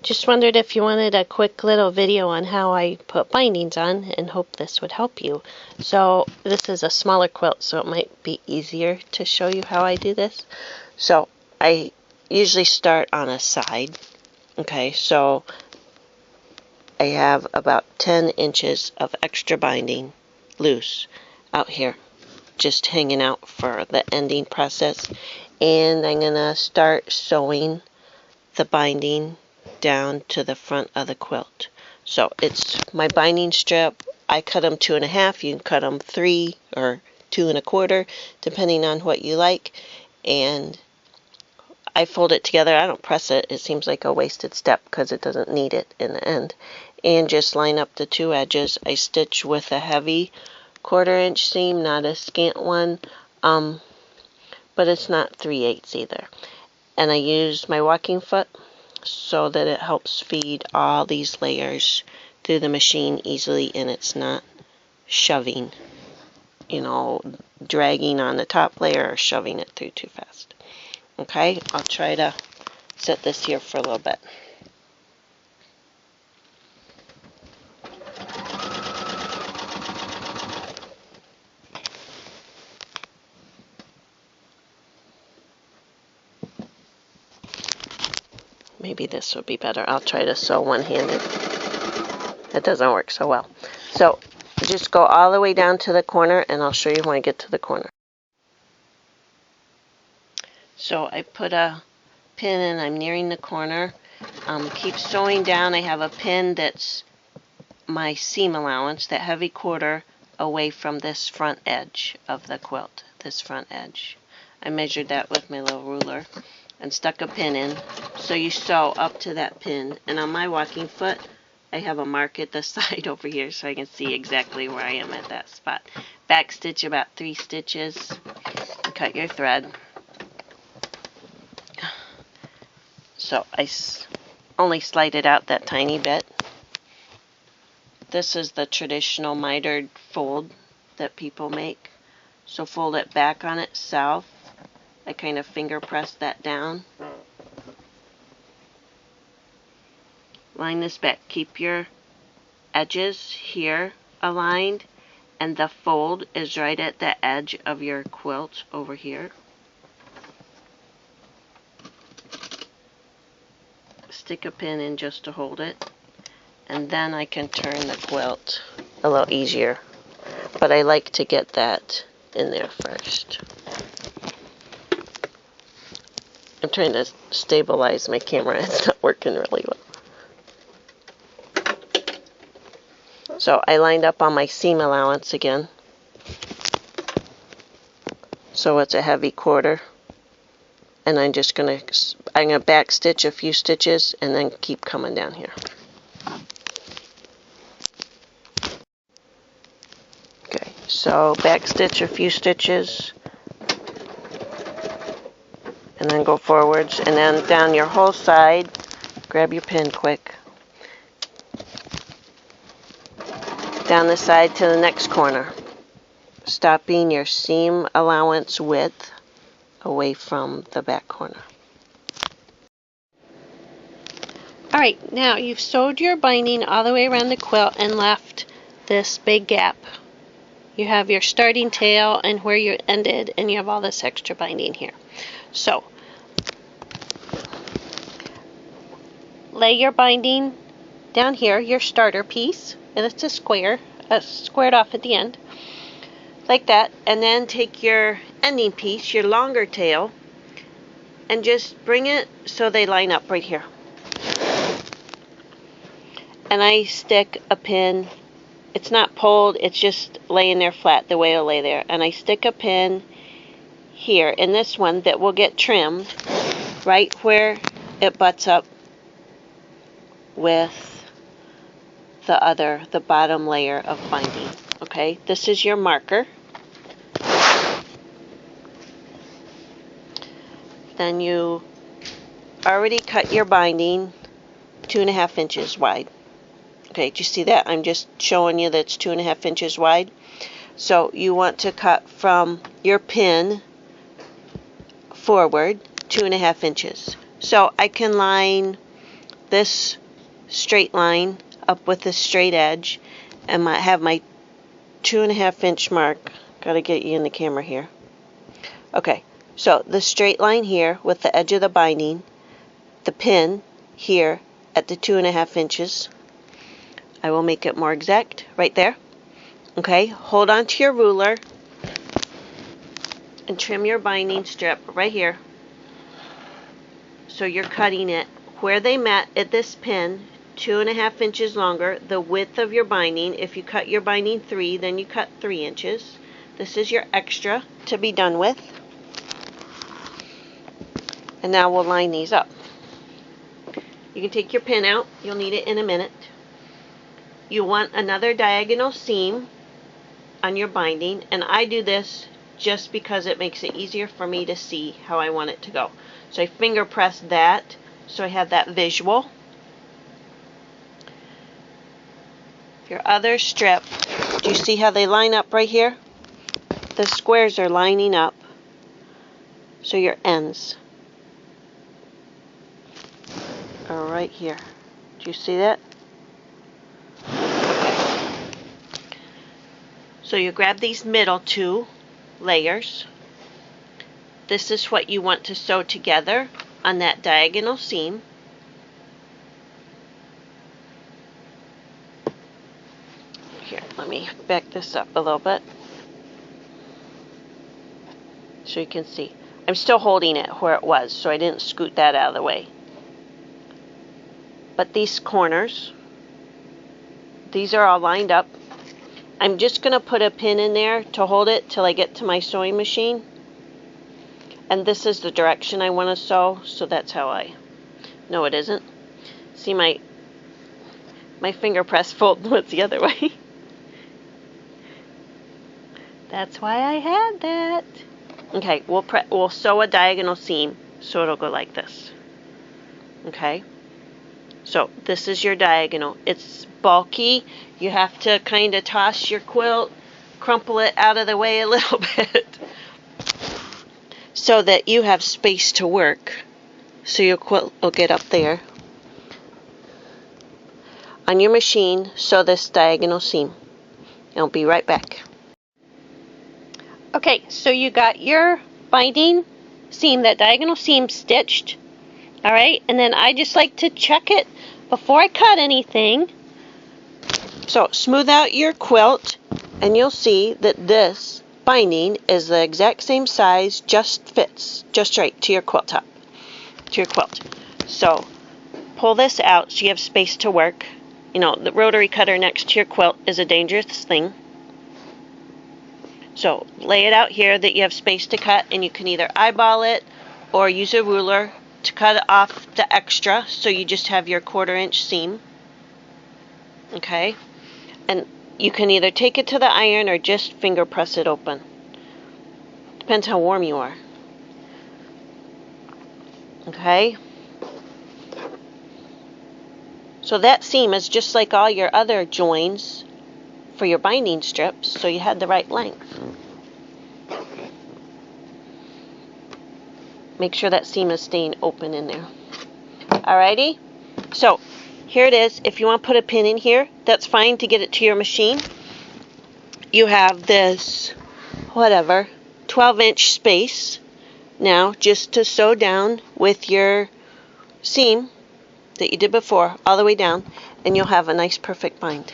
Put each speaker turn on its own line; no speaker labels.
Just wondered if you wanted a quick little video on how I put bindings on, and hope this would help you. So this is a smaller quilt, so it might be easier to show you how I do this. So I usually start on a side. Okay, so I have about 10 inches of extra binding loose out here, just hanging out for the ending process. And I'm going to start sewing the binding down to the front of the quilt. So it's my binding strip. I cut them 2.5. You can cut them 3 or 2.25, depending on what you like. And I fold it together. I don't press it. It seems like a wasted step because it doesn't need it in the end. And just line up the 2 edges. I stitch with a heavy 1/4 inch seam, not a scant one, but it's not 3/8 either. And I use my walking foot so that it helps feed all these layers through the machine easily, and it's not shoving, dragging on the top layer or shoving it through too fast. Okay, I'll try to set this here for a little bit. Maybe this would be better. I'll try to sew one-handed. That doesn't work so well. So just go all the way down to the corner, and I'll show you when I get to the corner. So I put a pin in. I'm nearing the corner. Keep sewing down. I have a pin that's my seam allowance, that heavy 1/4, away from this front edge of the quilt. This front edge. I measured that with my little ruler and stuck a pin in. So you sew up to that pin, and on my walking foot I have a mark at the side over here so I can see exactly where I am at that spot. Back stitch about 3 stitches and cut your thread. So I only slide it out that tiny bit. This is the traditional mitered fold that people make. So fold it back on itself. I kind of finger press that down. Line this back. Keep your edges here aligned, and the fold is right at the edge of your quilt over here. Stick a pin in just to hold it, and then I can turn the quilt a little easier. But I like to get that in there first. I'm trying to stabilize my camera. It's not working really well. So I lined up on my seam allowance again. So it's a heavy 1/4. And I'm gonna back stitch a few stitches and then keep coming down here. Okay, so back stitch a few stitches and then go forwards, and then down your whole side. Grab your pin quick. Down the side to the next corner, stopping your seam allowance width away from the back corner. Alright, now you've sewed your binding all the way around the quilt and left this big gap. You have your starting tail and where you ended, and you have all this extra binding here. So lay your binding down here, your starter piece, and it's a square, squared off at the end, like that, and then take your ending piece, your longer tail, and just bring it so they line up right here. And I stick a pin. It's not pulled, it's just laying there flat the way it'll lay there. And I stick a pin here in this one that will get trimmed right where it butts up with the bottom layer of binding. Okay, this is your marker. Then you already cut your binding 2.5 inches wide. Okay, do you see that? I'm just showing you that it's 2.5 inches wide. So you want to cut from your pin forward 2.5 inches. So I can line this straight line up with this straight edge, and have my 2.5 inch mark. Gotta get you in the camera here. Okay, so the straight line here with the edge of the binding, the pin here at the 2.5 inches. I will make it more exact right there. Okay, hold on to your ruler and trim your binding strip right here. So you're cutting it where they met at this pin, 2.5 inches longer, the width of your binding. If you cut your binding 3, then you cut 3 inches. This is your extra to be done with. And now we'll line these up. You can take your pin out. You'll need it in a minute. You want another diagonal seam on your binding, and I do this just because it makes it easier for me to see how I want it to go. So I finger press that so I have that visual. Your other strip, do you see how they line up right here? The squares are lining up, so your ends are right here. Do you see that? Okay. So you grab these middle 2 layers. This is what you want to sew together on that diagonal seam. Here, let me back this up a little bit so you can see. I'm still holding it where it was, so I didn't scoot that out of the way. But these corners, these are all lined up. I'm just going to put a pin in there to hold it till I get to my sewing machine. And this is the direction I want to sew, so that's how I... No, it isn't. See, my finger press fold was the other way. That's why I had that. Okay, we'll sew a diagonal seam, so it'll go like this. Okay? So, this is your diagonal. It's bulky. You have to kind of toss your quilt, crumple it out of the way a little bit, so that you have space to work. So your quilt will get up there. On your machine, sew this diagonal seam. I'll be right back. Okay, so you got your binding seam, that diagonal seam stitched. Alright, and then I just like to check it before I cut anything. So smooth out your quilt, and you'll see that this binding is the exact same size, just fits just right to your quilt top, to your quilt. So pull this out so you have space to work. You know, the rotary cutter next to your quilt is a dangerous thing. So lay it out here that you have space to cut, and you can either eyeball it or use a ruler to cut off the extra, so you just have your 1/4 inch seam. Okay, and you can either take it to the iron or just finger press it open. Depends how warm you are. Okay, so that seam is just like all your other joins for your binding strips, so you had the right length. Make sure that seam is staying open in there. Alrighty, so here it is. If you want to put a pin in here, that's fine to get it to your machine. You have this, whatever, 12-inch space now just to sew down with your seam that you did before all the way down, and you'll have a nice perfect bind.